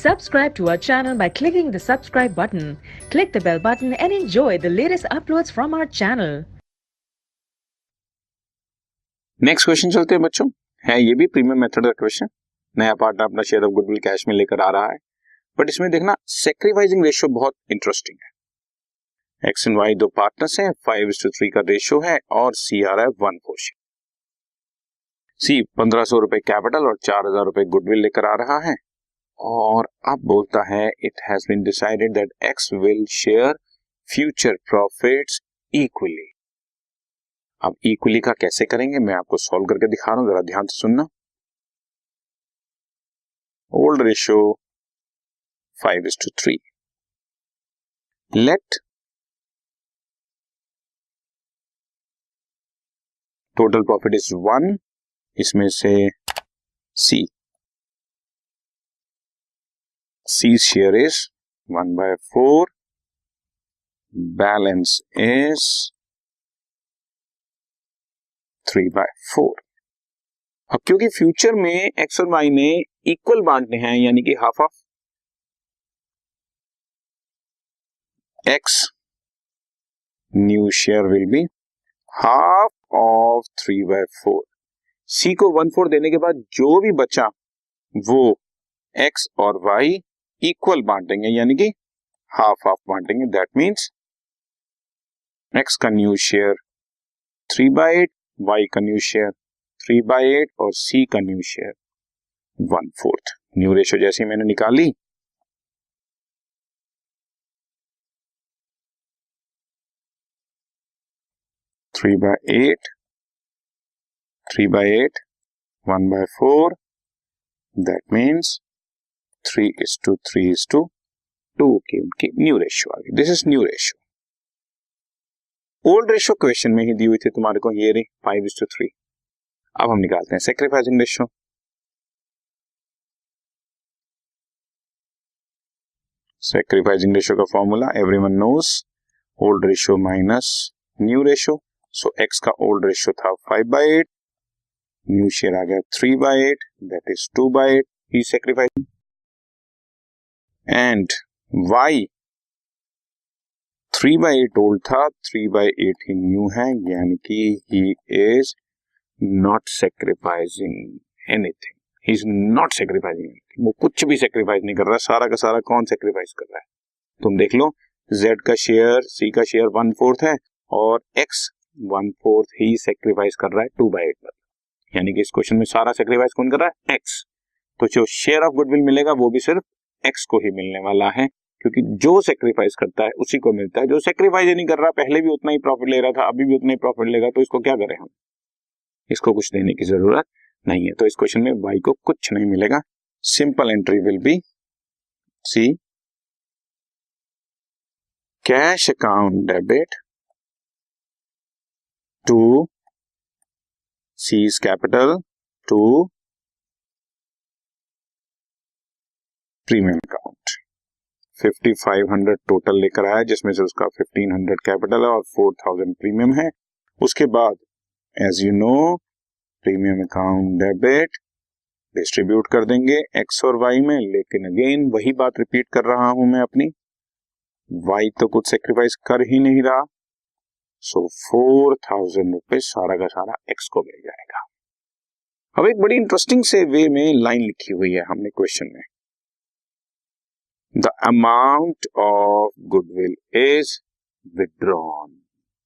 Subscribe to our channel by clicking the subscribe button. Click the bell button and enjoy the latest uploads from our channel. Next question चलते हैं बच्चों। है ये भी premium method का question. नया partner अपना शेयर ऑफ गुडविल कैश में लेकर आ रहा है, बट इसमें देखना सेक्रीफाइसिंग रेशियो बहुत इंटरेस्टिंग है। एक्स एंड वाई दो पार्टनर्स हैं, 5:3 का रेशियो है और सी आ रहा है 1/4 शेयर। सी 1500 रुपए कैपिटल और 4000 रुपए गुडविल लेकर आ रहा है और अब बोलता है it has been decided that X will share future profits equally. अब इक्वली का कैसे करेंगे मैं आपको सॉल्व करके दिखा रहा हूं, जरा ध्यान से सुनना। Old ratio 5:3। Let total profit is 1, इसमें से C share is 1/4, balance is 3/4। अब क्योंकि फ्यूचर में एक्स और वाई ने इक्वल बांटने हैं, यानी कि half of x new share will be half of 3/4। सी को 1/4 देने के बाद जो भी बचा वो एक्स और वाई इक्वल बांटेंगे, यानी कि हाफ हाफ बांटेंगे। दैट मीन्स एक्स का न्यू शेयर 3/8, वाई का न्यू शेयर 3/8 और सी का न्यू शेयर 1/4। न्यू रेशियो जैसी मैंने निकाली, three by eight 1/4, that means 3:3:2 की उनकी न्यू रेशियो आ गई। This is new ratio. Old ratio question में ही दी हुई थी तुम्हारे को, ये रही 5:3। अब हम निकालते हैं सैक्रिफाइसिंग रेशियो। सैक्रिफाइसिंग रेशियो का formula everyone knows, old ratio minus new ratio. So X का ओल्ड रेशियो था 5/8, न्यू शेयर आ गया 3/8, दैट इज 2/8 ही सैक्रिफाइसिंग। एंड वाई 3/8 ओल्ड था, 3/8 ही न्यू है, यानी कि he is not sacrificing anything. He is not sacrificing anything. वो कुछ भी सैक्रिफाइस नहीं कर रहा। सारा का सारा कौन सैक्रिफाइस कर रहा है? तुम देख लो, जेड का शेयर, सी का शेयर 1/4 है और एक्स 1/4 ही सैक्रिफाइस कर रहा है 2/8 पर। यानी कि इस क्वेश्चन में सारा सैक्रिफाइस कौन कर रहा है? एक्स। तो जो शेयर ऑफ गुडविल मिलेगा वो भी सिर्फ एक्स को ही मिलने वाला है, क्योंकि जो सेक्रीफाइस करता है उसी को मिलता है। जो सेक्रीफाइस नहीं कर रहा, पहले भी उतना ही प्रॉफिट ले रहा था, अभी भी उतना ही प्रॉफिट लेगा, तो इसको क्या करें हम? इसको कुछ देने की जरूरत नहीं है। तो इस क्वेश्चन में वाई को कुछ नहीं मिलेगा। Simple entry will be C cash account debit to C's capital to premium account. 5500 total लेकर आया, जिसमें से उसका 1500 कैपिटल है और 4000 प्रीमियम है। उसके बाद as you know premium account debit distribute कर देंगे एक्स और वाई में, लेकिन अगेन वही बात रिपीट कर रहा हूं मैं अपनी, वाई तो कुछ सेक्रीफाइस कर ही नहीं रहा। सो 4000 रुपए सारा का सारा एक्स को मिल जाएगा। अब एक बड़ी इंटरेस्टिंग से वे में लाइन लिखी हुई है हमने क्वेश्चन में, the amount of goodwill is withdrawn.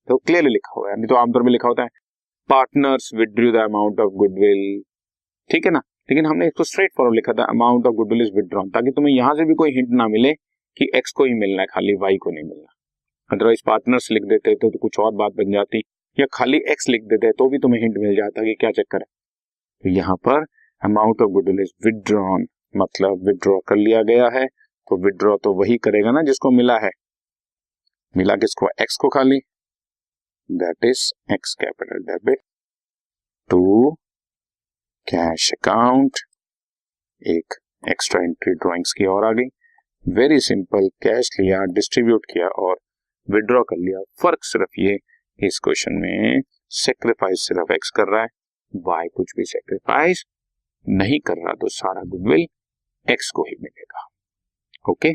तो क्लियरली लिखा हुआ है, नहीं तो आमतौर में लिखा होता है partners withdrew the amount of goodwill, ठीक है ना। लेकिन हमने इसको स्ट्रेट फॉरवर्ड लिखा था, amount of goodwill is withdrawn, ताकि तुम्हें यहां से भी कोई हिंट ना मिले कि एक्स को ही मिलना है, खाली वाई को नहीं मिलना। अदरवाइज पार्टनर्स लिख देते तो कुछ और बात बन जाती, या खाली एक्स लिख देते तो भी तुम्हें हिंट मिल जाता कि क्या चक्कर है। तो यहाँ पर amount of goodwill is withdrawn, मतलब विथड्रॉ कर लिया गया है। तो विथड्रॉ तो वही करेगा ना जिसको मिला है। मिला किसको? एक्स को खाली, that is X capital debit to cash account. एक एक्स्ट्रा एंट्री ड्राइंग्स की और आ गई। वेरी सिंपल, कैश लिया, डिस्ट्रीब्यूट किया और विड्रॉ कर लिया। फर्क सिर्फ ये, इस क्वेश्चन में सेक्रीफाइस सिर्फ एक्स कर रहा है, वाई कुछ भी सेक्रीफाइस नहीं कर रहा, तो सारा गुडविल एक्स को ही मिलेगा। ओके